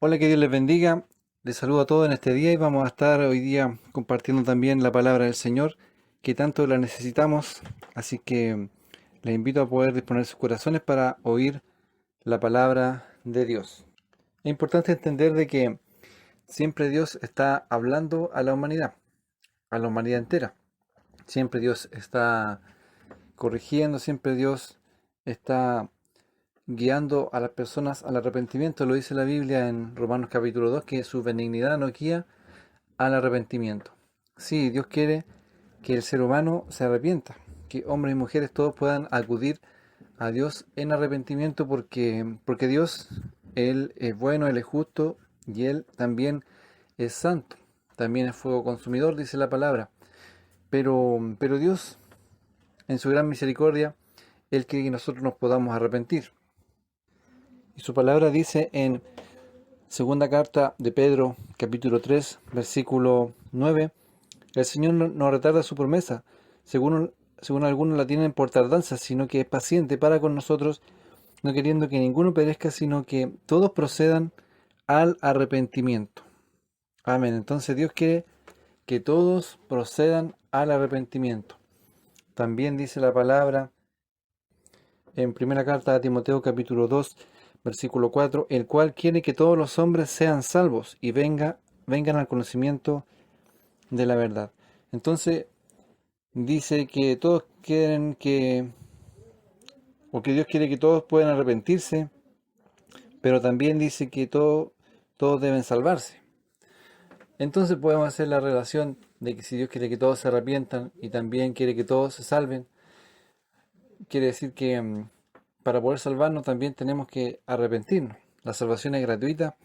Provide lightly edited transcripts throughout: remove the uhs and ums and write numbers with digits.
Hola, que Dios les bendiga. Les saludo a todos en este día y vamos a estar hoy día compartiendo también la palabra del Señor, que tanto la necesitamos. Así que les invito a poder disponer sus corazones para oír la palabra de Dios. Es importante entender de que siempre Dios está hablando a la humanidad entera. Siempre Dios está corrigiendo, siempre Dios está guiando a las personas al arrepentimiento. Lo dice la Biblia en Romanos capítulo 2, que su benignidad nos guía al arrepentimiento. Sí, Dios quiere que el ser humano se arrepienta, que hombres y mujeres todos puedan acudir a Dios en arrepentimiento porque Dios, Él es bueno, Él es justo y Él también es santo. También es fuego consumidor, dice la palabra. Pero Dios, en su gran misericordia, Él quiere que nosotros nos podamos arrepentir. Y su palabra dice en segunda carta de Pedro, capítulo 3, versículo 9, el Señor no retarda su promesa, según algunos la tienen por tardanza, sino que es paciente para con nosotros, no queriendo que ninguno perezca, sino que todos procedan al arrepentimiento. Amén. Entonces Dios quiere que todos procedan al arrepentimiento. También dice la palabra en primera carta a Timoteo capítulo 2, versículo 4, el cual quiere que todos los hombres sean salvos y vengan al conocimiento de la verdad. Entonces dice que todos quieren o que Dios quiere que todos puedan arrepentirse, pero también dice que todos deben salvarse. Entonces podemos hacer la relación de que si Dios quiere que todos se arrepientan y también quiere que todos se salven, quiere decir que para poder salvarnos también tenemos que arrepentirnos. La salvación es gratuita,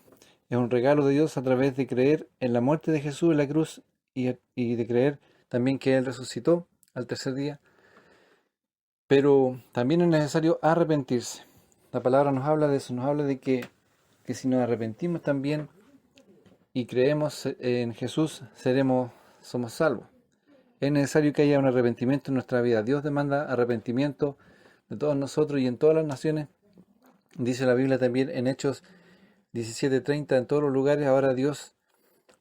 es un regalo de Dios a través de creer en la muerte de Jesús en la cruz y de creer también que Él resucitó al tercer día. Pero también es necesario arrepentirse. La palabra nos habla de eso, nos habla de que si nos arrepentimos también y creemos en Jesús, somos salvos. Es necesario que haya un arrepentimiento en nuestra vida. Dios demanda arrepentimiento de todos nosotros y en todas las naciones. Dice la Biblia también en Hechos 17:30, en todos los lugares ahora Dios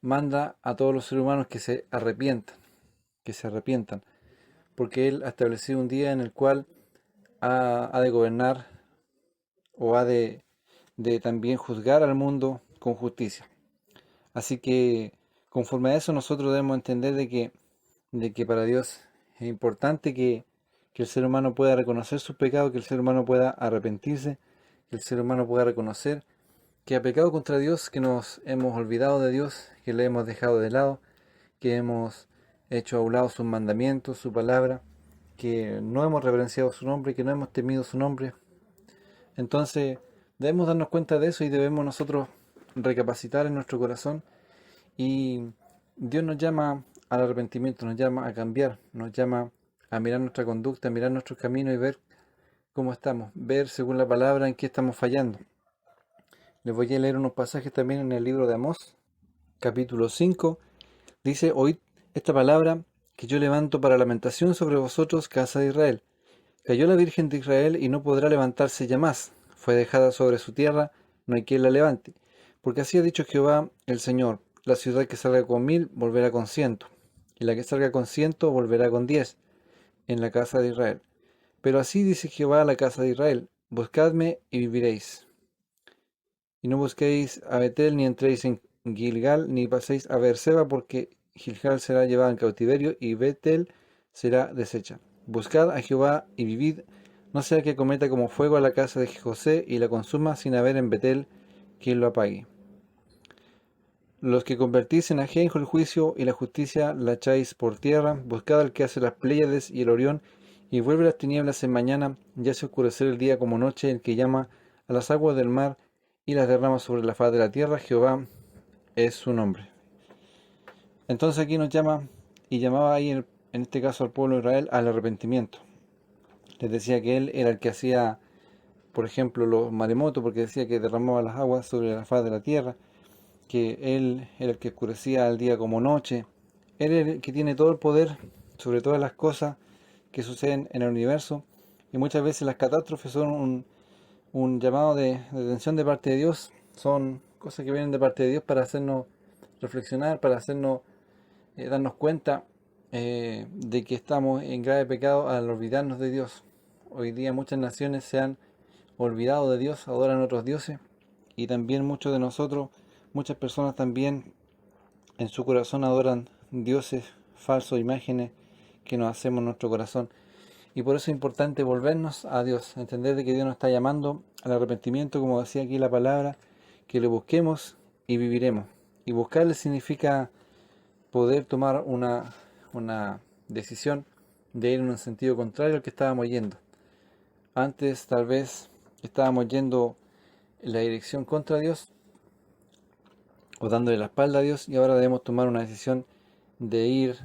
manda a todos los seres humanos que se arrepientan, porque Él ha establecido un día en el cual ha de gobernar o de también juzgar al mundo con justicia. Así que conforme a eso nosotros debemos entender de que para Dios es importante que el ser humano pueda reconocer sus pecados, que el ser humano pueda arrepentirse, que el ser humano pueda reconocer que ha pecado contra Dios, que nos hemos olvidado de Dios, que le hemos dejado de lado, que hemos hecho a un lado sus mandamientos, su palabra, que no hemos reverenciado su nombre, que no hemos temido su nombre. Entonces debemos darnos cuenta de eso y debemos nosotros recapacitar en nuestro corazón y Dios nos llama al arrepentimiento, nos llama a cambiar, nos llama a mirar nuestra conducta, a mirar nuestros caminos y ver cómo estamos, ver según la palabra en qué estamos fallando. Les voy a leer unos pasajes también en el libro de Amós, capítulo 5. Dice, oíd esta palabra que yo levanto para lamentación sobre vosotros, casa de Israel. Cayó la Virgen de Israel y no podrá levantarse ya más. Fue dejada sobre su tierra, no hay quien la levante. Porque así ha dicho Jehová el Señor, la ciudad que salga con 1000 volverá con 100, y la que salga con 100 volverá con 10, en la casa de Israel. Pero así dice Jehová a la casa de Israel, buscadme y viviréis. Y no busquéis a Betel, ni entréis en Gilgal, ni paséis a Beerseba, porque Gilgal será llevada en cautiverio, y Betel será deshecha. Buscad a Jehová y vivid, no sea que cometa como fuego a la casa de José, y la consuma sin haber en Betel quien lo apague. Los que convertís en ajenjo el juicio y la justicia la echáis por tierra, buscad al que hace las Pléyades y el Orión, y vuelve las tinieblas en mañana, y hace oscurecer el día como noche, el que llama a las aguas del mar y las derrama sobre la faz de la tierra, Jehová es su nombre. Entonces aquí nos llama, y llamaba ahí en este caso al pueblo de Israel, al arrepentimiento. Les decía que él era el que hacía, por ejemplo, los maremotos, porque decía que derramaba las aguas sobre la faz de la tierra, que Él era el que oscurecía el día como noche. Él es el que tiene todo el poder sobre todas las cosas que suceden en el universo. Y muchas veces las catástrofes son un llamado de atención de parte de Dios. Son cosas que vienen de parte de Dios para hacernos reflexionar, para hacernos darnos cuenta de que estamos en grave pecado al olvidarnos de Dios. Hoy día muchas naciones se han olvidado de Dios, adoran a otros dioses, y también muchos de nosotros, muchas personas también en su corazón adoran dioses falsos, imágenes que nos hacemos en nuestro corazón. Y por eso es importante volvernos a Dios, entender de que Dios nos está llamando al arrepentimiento, como decía aquí la palabra, que le busquemos y viviremos. Y buscarle significa poder tomar una decisión de ir en un sentido contrario al que estábamos yendo. Antes tal vez estábamos yendo en la dirección contra Dios o dándole la espalda a Dios, y ahora debemos tomar una decisión de ir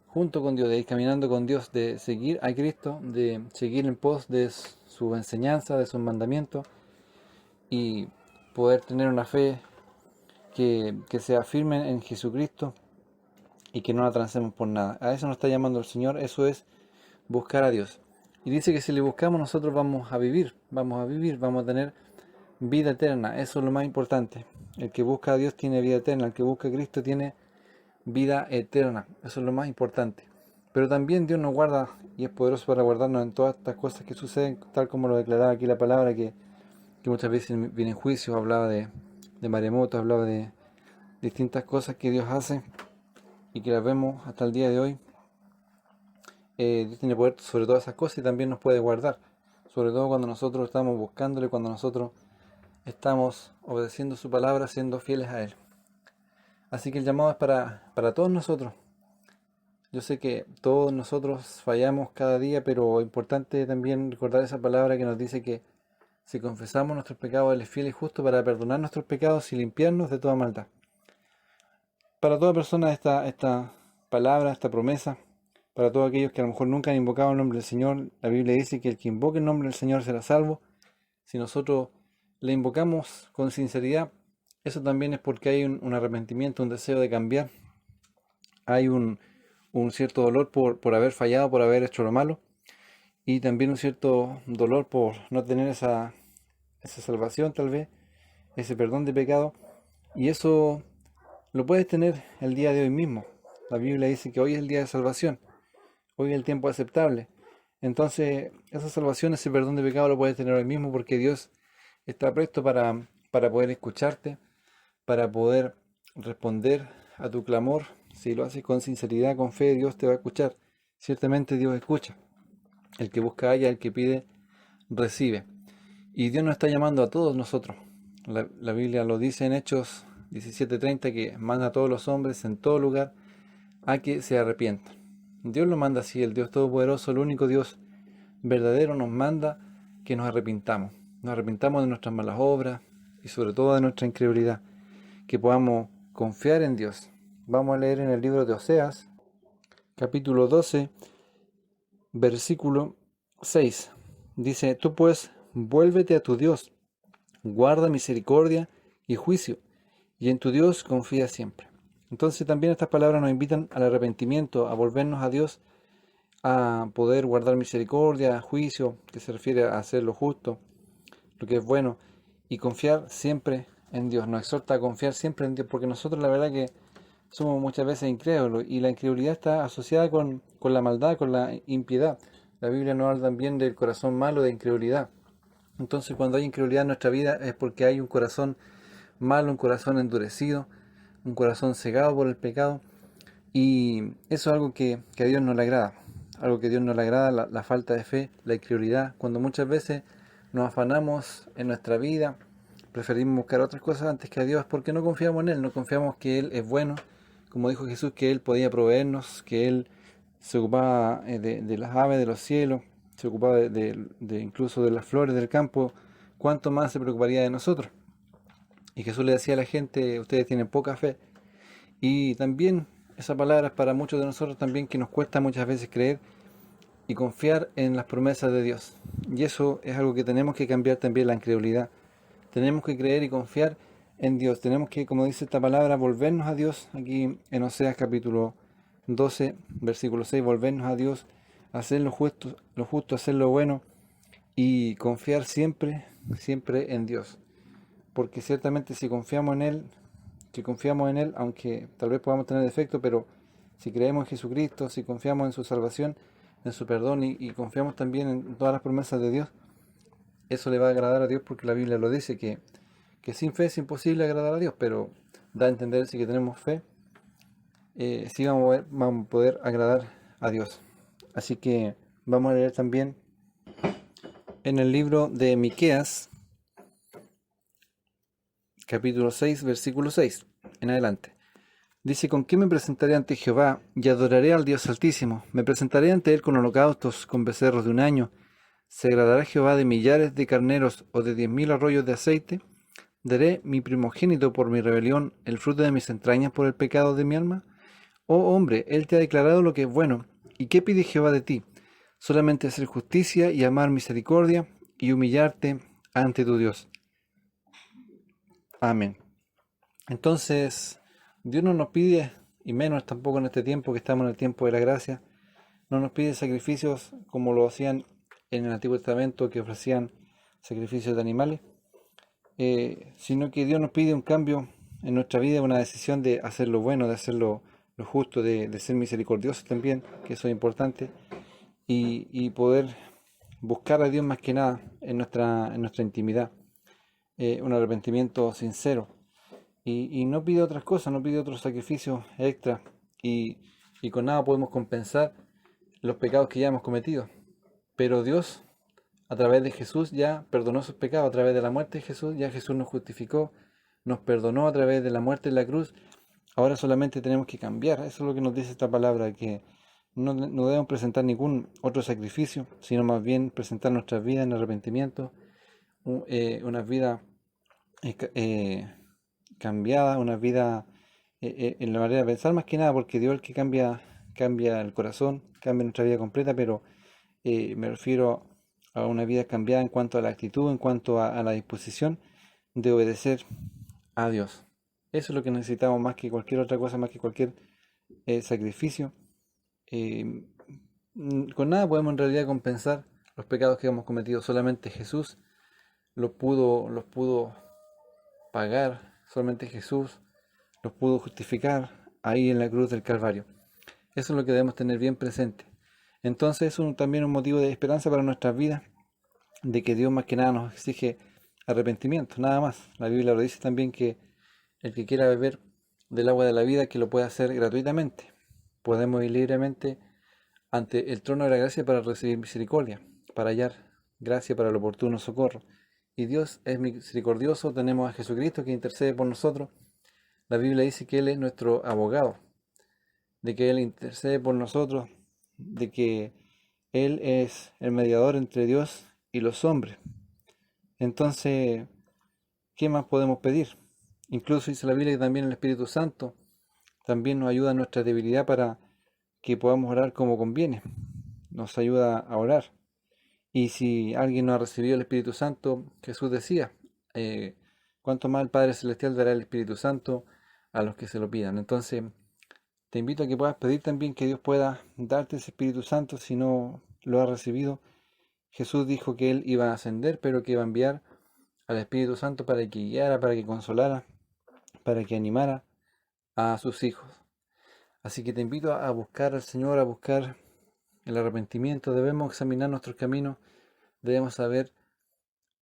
junto con Dios, de ir caminando con Dios, de seguir a Cristo, de seguir en pos de su enseñanza, de sus mandamientos, y poder tener una fe que sea firme en Jesucristo y que no la transemos por nada. A eso nos está llamando el Señor, eso es buscar a Dios. Y dice que si le buscamos nosotros vamos a vivir, vamos a tener vida eterna. Eso es lo más importante. El que busca a Dios tiene vida eterna, el que busca a Cristo tiene vida eterna. Eso es lo más importante. Pero también Dios nos guarda y es poderoso para guardarnos en todas estas cosas que suceden, tal como lo declaraba aquí la palabra, que muchas veces viene en juicio, hablaba de maremotos, hablaba de distintas cosas que Dios hace y que las vemos hasta el día de hoy. Dios tiene poder sobre todas esas cosas y también nos puede guardar, sobre todo cuando nosotros estamos buscándole, cuando nosotros estamos obedeciendo su palabra, siendo fieles a Él. Así que el llamado es para todos nosotros. Yo sé que todos nosotros fallamos cada día, pero es importante también recordar esa palabra que nos dice que si confesamos nuestros pecados, Él es fiel y justo para perdonar nuestros pecados y limpiarnos de toda maldad. Para toda persona esta palabra, esta promesa, para todos aquellos que a lo mejor nunca han invocado el nombre del Señor, la Biblia dice que el que invoque el nombre del Señor será salvo. Si nosotros le invocamos con sinceridad, eso también es porque hay un arrepentimiento, un deseo de cambiar. Hay un cierto dolor por haber fallado, por haber hecho lo malo, y también un cierto dolor por no tener esa salvación tal vez, ese perdón de pecado, y eso lo puedes tener el día de hoy mismo. La Biblia dice que hoy es el día de salvación, hoy es el tiempo aceptable. Entonces, esa salvación, ese perdón de pecado lo puedes tener hoy mismo porque Dios está presto para poder escucharte, para poder responder a tu clamor. Si lo haces con sinceridad, con fe, Dios te va a escuchar. Ciertamente Dios escucha. El que busca halla, el que pide recibe. Y Dios nos está llamando a todos nosotros. La Biblia lo dice en Hechos 17:30, que manda a todos los hombres en todo lugar a que se arrepientan. Dios lo manda así, el Dios Todopoderoso, el único Dios verdadero, nos manda que nos arrepintamos. Nos arrepintamos de nuestras malas obras y sobre todo de nuestra incredulidad. Que podamos confiar en Dios. Vamos a leer en el libro de Oseas, capítulo 12, versículo 6. Dice: Tú pues, vuélvete a tu Dios, guarda misericordia y juicio, y en tu Dios confía siempre. Entonces también estas palabras nos invitan al arrepentimiento, a volvernos a Dios, a poder guardar misericordia, juicio, que se refiere a hacer lo justo, lo que es bueno, y confiar siempre en Dios. Nos exhorta a confiar siempre en Dios, porque nosotros la verdad que somos muchas veces incrédulos, y la incredulidad está asociada con la maldad, con la impiedad. La Biblia nos habla también del corazón malo, de incredulidad. Entonces cuando hay incredulidad en nuestra vida es porque hay un corazón malo, un corazón endurecido, un corazón cegado por el pecado, y eso es algo que a Dios no le agrada. Algo que a Dios no le agrada, la falta de fe, la incredulidad, cuando muchas veces nos afanamos en nuestra vida, preferimos buscar otras cosas antes que a Dios porque no confiamos en Él, no confiamos que Él es bueno, como dijo Jesús, que Él podía proveernos, que Él se ocupaba de las aves de los cielos, se ocupaba de incluso de las flores del campo. ¿Cuánto más se preocuparía de nosotros? Y Jesús le decía a la gente: ustedes tienen poca fe. Y también esa palabra es para muchos de nosotros también, que nos cuesta muchas veces creer y confiar en las promesas de Dios. Y eso es algo que tenemos que cambiar también, la incredulidad. Tenemos que creer y confiar en Dios. Tenemos que, como dice esta palabra, volvernos a Dios. Aquí en Oseas capítulo 12, versículo 6, volvernos a Dios, hacer lo justo, hacer lo bueno y confiar siempre, siempre en Dios. porque ciertamente si confiamos en Él, aunque tal vez podamos tener defectos, pero si creemos en Jesucristo, si confiamos en su salvación, en su perdón y confiamos también en todas las promesas de Dios, eso le va a agradar a Dios porque la Biblia lo dice, que sin fe es imposible agradar a Dios, pero da a entender si que tenemos fe, sí vamos a poder agradar a Dios. Así que vamos a leer también en el libro de Miqueas, capítulo 6, versículo 6 en adelante. Dice: ¿Con qué me presentaré ante Jehová y adoraré al Dios Altísimo? Me presentaré ante Él con holocaustos, con becerros de un año. ¿Se agradará Jehová de millares de carneros o de 10.000 arroyos de aceite? ¿Daré mi primogénito por mi rebelión, el fruto de mis entrañas por el pecado de mi alma? Oh hombre, Él te ha declarado lo que es bueno. ¿Y qué pide Jehová de ti? Solamente hacer justicia y amar misericordia y humillarte ante tu Dios. Amén. Entonces, Dios no nos pide, y menos tampoco en este tiempo que estamos en el tiempo de la gracia, no nos pide sacrificios como lo hacían en el Antiguo Testamento, que ofrecían sacrificios de animales, sino que Dios nos pide un cambio en nuestra vida, una decisión de hacer lo bueno, de hacer lo justo, de ser misericordiosos también, que eso es importante, y poder buscar a Dios más que nada en nuestra intimidad, un arrepentimiento sincero. Y no pide otras cosas, no pide otros sacrificios extra, y, y con nada podemos compensar los pecados que ya hemos cometido. Pero Dios, a través de Jesús, ya perdonó sus pecados, a través de la muerte de Jesús, ya Jesús nos justificó, nos perdonó a través de la muerte en la cruz. Ahora solamente tenemos que cambiar. Eso es lo que nos dice esta palabra, que no debemos presentar ningún otro sacrificio, sino más bien presentar nuestras vidas en arrepentimiento, unas vidas cambiada, una vida en la manera de pensar más que nada, porque Dios es el que cambia el corazón, cambia nuestra vida completa, pero me refiero a una vida cambiada en cuanto a la actitud, en cuanto a la disposición de obedecer a Dios. Eso es lo que necesitamos más que cualquier otra cosa, más que cualquier sacrificio. Eh, con nada podemos en realidad compensar los pecados que hemos cometido. Solamente Jesús los pudo pagar, solamente Jesús los pudo justificar ahí en la cruz del Calvario. Eso es lo que debemos tener bien presente. Entonces es también un motivo de esperanza para nuestras vidas, de que Dios más que nada nos exige arrepentimiento, nada más. La Biblia lo dice también, que el que quiera beber del agua de la vida, que lo pueda hacer gratuitamente. Podemos ir libremente ante el trono de la gracia para recibir misericordia, para hallar gracia para el oportuno socorro. Y Dios es misericordioso, tenemos a Jesucristo que intercede por nosotros. La Biblia dice que Él es nuestro abogado, de que Él intercede por nosotros, de que Él es el mediador entre Dios y los hombres. Entonces, ¿qué más podemos pedir? Incluso dice la Biblia que también el Espíritu Santo también nos ayuda en nuestra debilidad para que podamos orar como conviene. Nos ayuda a orar. Y si alguien no ha recibido el Espíritu Santo, Jesús decía, cuánto más el Padre Celestial dará el Espíritu Santo a los que se lo pidan. Entonces, te invito a que puedas pedir también que Dios pueda darte ese Espíritu Santo si no lo has recibido. Jesús dijo que Él iba a ascender, pero que iba a enviar al Espíritu Santo para que guiara, para que consolara, para que animara a sus hijos. Así que te invito a buscar al Señor, a buscar el arrepentimiento. Debemos examinar nuestros caminos, debemos saber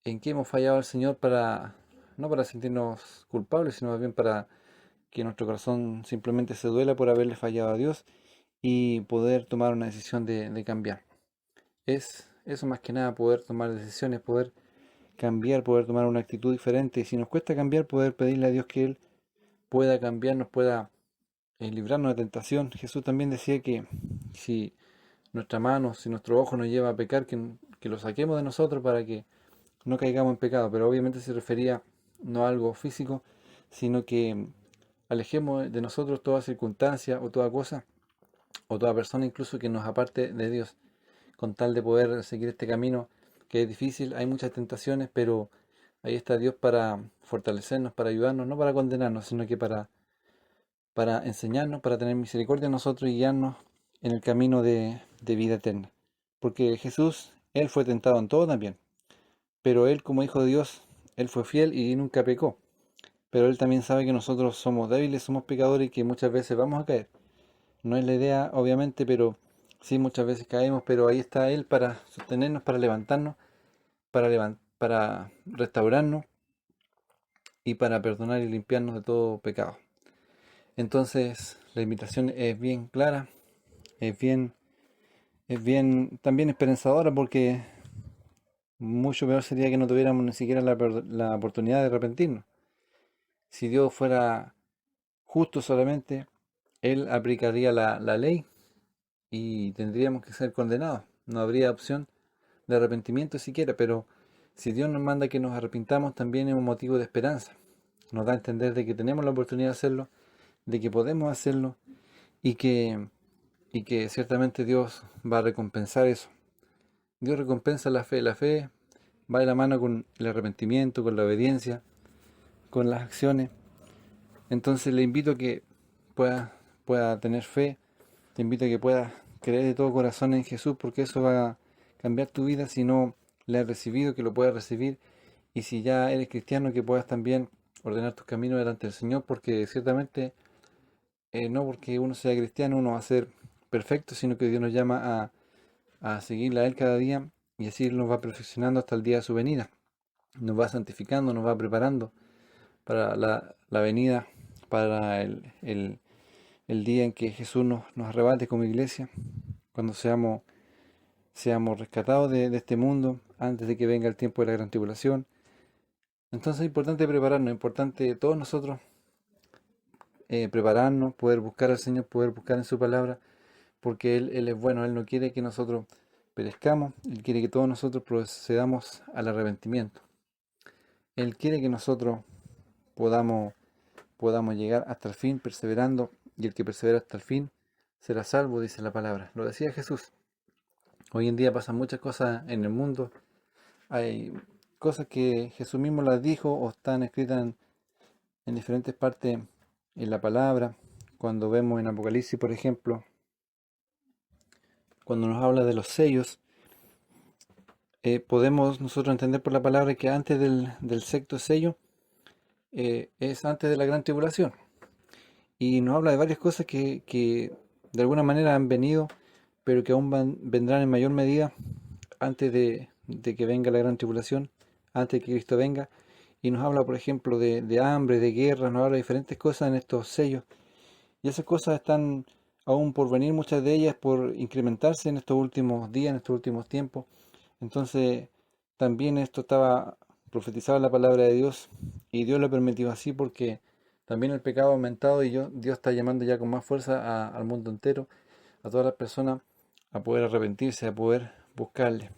en qué hemos fallado al Señor, no para sentirnos culpables, sino más bien para que nuestro corazón simplemente se duela por haberle fallado a Dios y poder tomar una decisión de cambiar. Es eso más que nada, poder tomar decisiones, poder cambiar, poder tomar una actitud diferente. Y si nos cuesta cambiar, poder pedirle a Dios que Él pueda cambiarnos, pueda librarnos de tentación. Jesús también decía que si nuestra mano, si nuestro ojo nos lleva a pecar, que lo saquemos de nosotros para que no caigamos en pecado. Pero obviamente se refería no a algo físico, sino que alejemos de nosotros toda circunstancia o toda cosa o toda persona incluso que nos aparte de Dios, con tal de poder seguir este camino que es difícil. Hay muchas tentaciones, pero ahí está Dios para fortalecernos, para ayudarnos, no para condenarnos, sino que para enseñarnos, para tener misericordia de nosotros y guiarnos en el camino de vida eterna. Porque Jesús, Él fue tentado en todo también, pero Él como Hijo de Dios, Él fue fiel y nunca pecó. Pero Él también sabe que nosotros somos débiles, somos pecadores y que muchas veces vamos a caer. No es la idea, obviamente, pero sí muchas veces caemos, pero ahí está Él para sostenernos, para levantarnos, para restaurarnos y para perdonar y limpiarnos de todo pecado. Entonces, la invitación es bien clara, es bien también esperanzadora porque mucho peor sería que no tuviéramos ni siquiera la oportunidad de arrepentirnos. Si Dios fuera justo solamente, Él aplicaría la ley y tendríamos que ser condenados. No habría opción de arrepentimiento siquiera, pero si Dios nos manda que nos arrepintamos, también es un motivo de esperanza. Nos da a entender de que tenemos la oportunidad de hacerlo, de que podemos hacerlo y que ciertamente Dios va a recompensar eso. Dios recompensa la fe. La fe va de la mano con el arrepentimiento, con la obediencia, con las acciones. Entonces le invito a que pueda tener fe, te invito a que puedas creer de todo corazón en Jesús, porque eso va a cambiar tu vida si no le has recibido, que lo puedas recibir, y si ya eres cristiano, que puedas también ordenar tus caminos delante del Señor, porque ciertamente no porque uno sea cristiano uno va a ser perfecto, sino que Dios nos llama a seguirle a Él cada día, y así Él nos va perfeccionando hasta el día de su venida. Nos va santificando, nos va preparando para la venida, para el día en que Jesús nos arrebate como iglesia, cuando seamos rescatados de este mundo, antes de que venga el tiempo de la gran tribulación. Entonces es importante prepararnos, es importante todos nosotros prepararnos, poder buscar al Señor, poder buscar en su palabra, porque Él es bueno, Él no quiere que nosotros perezcamos, Él quiere que todos nosotros procedamos al arrepentimiento. Él quiere que nosotros podamos, podamos llegar hasta el fin perseverando, y el que persevera hasta el fin será salvo, dice la palabra. Lo decía Jesús. Hoy en día pasan muchas cosas en el mundo. Hay cosas que Jesús mismo las dijo o están escritas en diferentes partes en la palabra. Cuando vemos en Apocalipsis, por ejemplo, cuando nos habla de los sellos, podemos nosotros entender por la palabra que antes del sexto sello es antes de la gran tribulación. Y nos habla de varias cosas que de alguna manera han venido, pero que aún vendrán en mayor medida antes de que venga la gran tribulación, antes de que Cristo venga. Y nos habla, por ejemplo, de hambre, de guerra, nos habla de diferentes cosas en estos sellos. Y esas cosas están aún por venir, muchas de ellas por incrementarse en estos últimos días, en estos últimos tiempos. Entonces, también esto estaba profetizado en la palabra de Dios y Dios lo permitió así porque también el pecado ha aumentado y Dios está llamando ya con más fuerza al mundo entero, a todas las personas, a poder arrepentirse, a poder buscarle.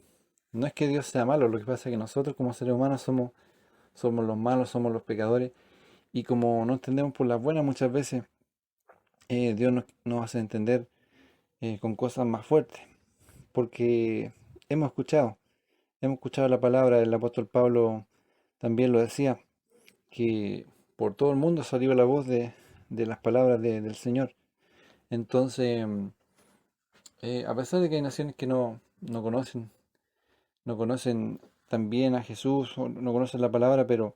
No es que Dios sea malo, lo que pasa es que nosotros como seres humanos somos los malos, somos los pecadores y como no entendemos por las buenas muchas veces, Dios nos hace entender con cosas más fuertes, porque hemos escuchado. Hemos escuchado la palabra, el apóstol Pablo también lo decía, que por todo el mundo salió la voz de las palabras del Señor. Entonces, a pesar de que hay naciones que no conocen también a Jesús, o no conocen la palabra, pero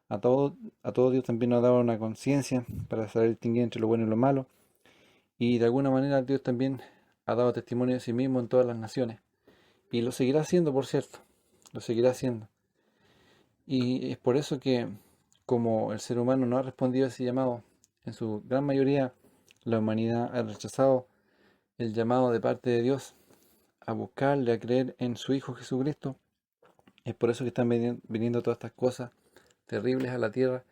a todo Dios también nos ha dado una conciencia para saber distinguir entre lo bueno y lo malo. Y de alguna manera Dios también ha dado testimonio de sí mismo en todas las naciones. Y lo seguirá haciendo, por cierto. Lo seguirá haciendo. Y es por eso que, como el ser humano no ha respondido a ese llamado, en su gran mayoría la humanidad ha rechazado el llamado de parte de Dios a buscarle, a creer en su Hijo Jesucristo. Es por eso que están viniendo todas estas cosas terribles a la tierra,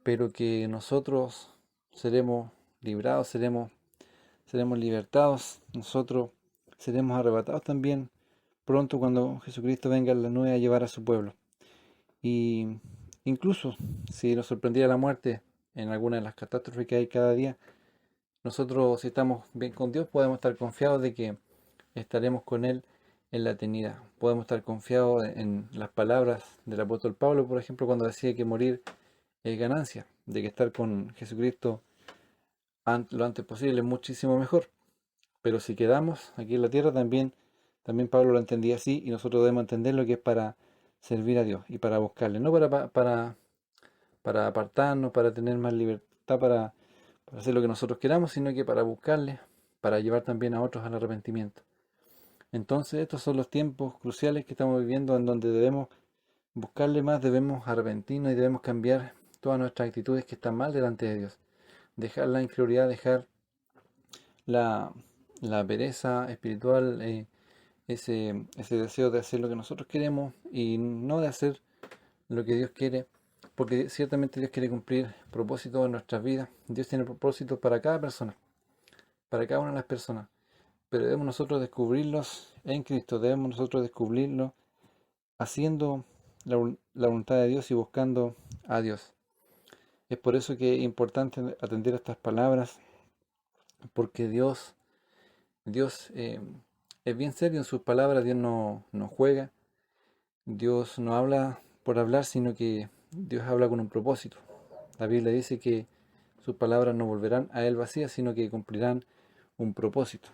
pero que nosotros seremos librados, seremos libertados, nosotros seremos arrebatados también pronto cuando Jesucristo venga en la nube a llevar a su pueblo. Y incluso si nos sorprendiera la muerte en alguna de las catástrofes que hay cada día, nosotros si estamos bien con Dios podemos estar confiados de que estaremos con Él en la eternidad. Podemos estar confiados en las palabras del apóstol Pablo, por ejemplo, cuando decía que morir es ganancia, de que estar con Jesucristo lo antes posible es muchísimo mejor. Pero si quedamos aquí en la tierra también Pablo lo entendía así y nosotros debemos entender lo que es para servir a Dios y para buscarle, no para apartarnos, para tener más libertad, para hacer lo que nosotros queramos, sino que para buscarle, para llevar también a otros al arrepentimiento. Entonces, estos son los tiempos cruciales que estamos viviendo en donde debemos buscarle más, debemos arrepentirnos y debemos cambiar todas nuestras actitudes que están mal delante de Dios. Dejar la inferioridad, dejar la, la pereza espiritual, ese deseo de hacer lo que nosotros queremos y no de hacer lo que Dios quiere, porque ciertamente Dios quiere cumplir propósitos en nuestras vidas. Dios tiene propósitos para cada persona, para cada una de las personas, pero debemos nosotros descubrirlos en Cristo, debemos nosotros descubrirlos haciendo la voluntad de Dios y buscando a Dios. Es por eso que es importante atender a estas palabras, porque Dios es bien serio en sus palabras. Dios no juega, Dios no habla por hablar, sino que Dios habla con un propósito. La Biblia dice que sus palabras no volverán a Él vacías, sino que cumplirán un propósito.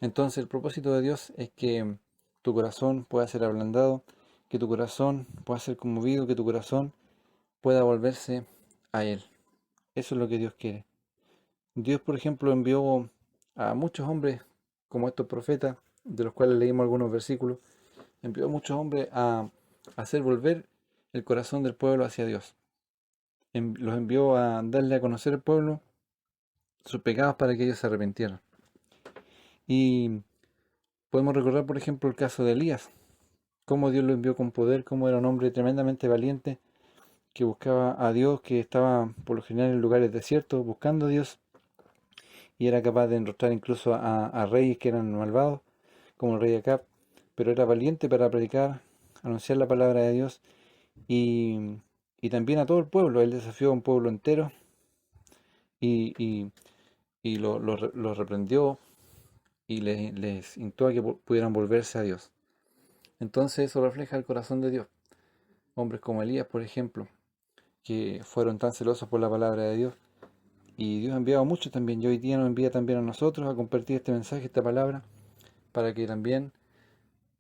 Entonces el propósito de Dios es que tu corazón pueda ser ablandado, que tu corazón pueda ser conmovido, que tu corazón pueda volverse a Él. Eso es lo que Dios quiere. Dios, por ejemplo, envió a muchos hombres, como estos profetas, de los cuales leímos algunos versículos, envió a muchos hombres a hacer volver el corazón del pueblo hacia Dios. Los envió a darle a conocer al pueblo sus pecados para que ellos se arrepintieran. Y podemos recordar, por ejemplo, el caso de Elías, cómo Dios lo envió con poder, cómo era un hombre tremendamente valiente, que buscaba a Dios, que estaba por lo general en lugares desiertos buscando a Dios, y era capaz de enrostrar incluso a reyes que eran malvados, como el rey Acab, pero era valiente para predicar, anunciar la palabra de Dios y, y también a todo el pueblo. Él desafió a un pueblo entero y, y, y lo reprendió y les instó a que pudieran volverse a Dios. Entonces eso refleja el corazón de Dios. Hombres como Elías, por ejemplo, que fueron tan celosos por la palabra de Dios. Y Dios ha enviado a muchos también, y hoy día nos envía también a nosotros a compartir este mensaje, esta palabra, para que también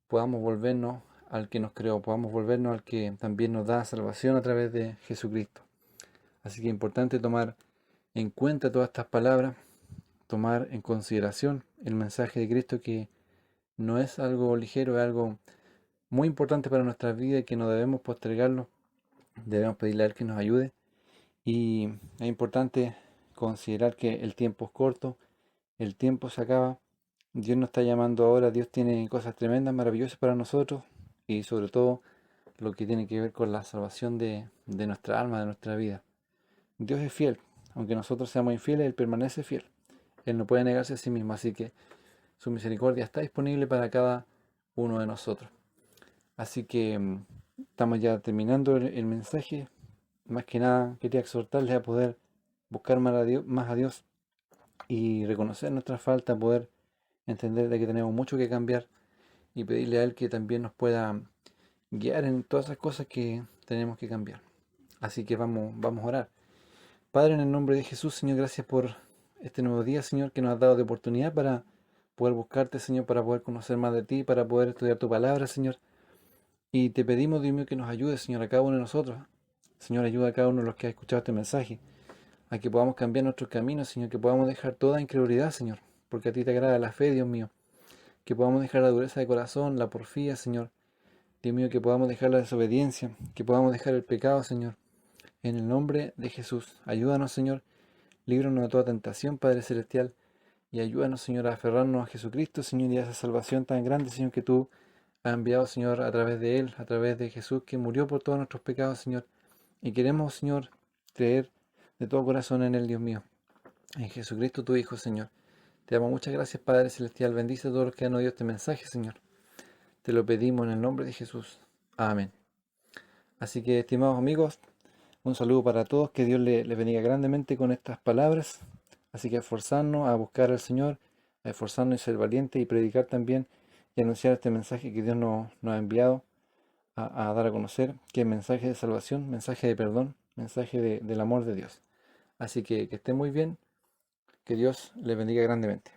podamos volvernos al que nos creó, podamos volvernos al que también nos da salvación a través de Jesucristo. Así que es importante tomar en cuenta todas estas palabras, tomar en consideración el mensaje de Cristo, que no es algo ligero, es algo muy importante para nuestra vida y que no debemos postergarlo, debemos pedirle a Él que nos ayude. Y es importante considerar que el tiempo es corto, el tiempo se acaba, Dios nos está llamando ahora, Dios tiene cosas tremendas, maravillosas para nosotros y sobre todo lo que tiene que ver con la salvación de nuestra alma, de nuestra vida. Dios es fiel, aunque nosotros seamos infieles, Él permanece fiel. Él no puede negarse a sí mismo, así que su misericordia está disponible para cada uno de nosotros. Así que estamos ya terminando el mensaje. Más que nada quería exhortarles a poder buscar más a Dios y reconocer nuestra falta, poder entender de que tenemos mucho que cambiar y pedirle a Él que también nos pueda guiar en todas esas cosas que tenemos que cambiar. Así que vamos a orar. Padre, en el nombre de Jesús, Señor, gracias por este nuevo día, Señor, que nos has dado de oportunidad para poder buscarte, Señor, para poder conocer más de ti, para poder estudiar tu palabra, Señor. Y te pedimos, Dios mío, que nos ayudes, Señor, a cada uno de nosotros. Señor, ayuda a cada uno de los que ha escuchado este mensaje, a que podamos cambiar nuestros caminos, Señor, que podamos dejar toda incredulidad, Señor, porque a ti te agrada la fe, Dios mío, que podamos dejar la dureza de corazón, la porfía, Señor, Dios mío, que podamos dejar la desobediencia, que podamos dejar el pecado, Señor, en el nombre de Jesús. Ayúdanos, Señor, líbranos de toda tentación, Padre Celestial, y ayúdanos, Señor, a aferrarnos a Jesucristo, Señor, y a esa salvación tan grande, Señor, que tú has enviado, Señor, a través de Él, a través de Jesús, que murió por todos nuestros pecados, Señor, y queremos, Señor, creer de todo corazón en Él, Dios mío, en Jesucristo tu Hijo, Señor. Te damos muchas gracias, Padre Celestial. Bendice a todos los que han oído este mensaje, Señor. Te lo pedimos en el nombre de Jesús. Amén. Así que, estimados amigos, un saludo para todos. Que Dios les bendiga grandemente con estas palabras. Así que esforzarnos a buscar al Señor, a esforzarnos y ser valientes y predicar también y anunciar este mensaje que Dios nos ha enviado a dar a conocer, que es mensaje de salvación, mensaje de perdón, mensaje del amor de Dios. Así que estén muy bien. Que Dios les bendiga grandemente.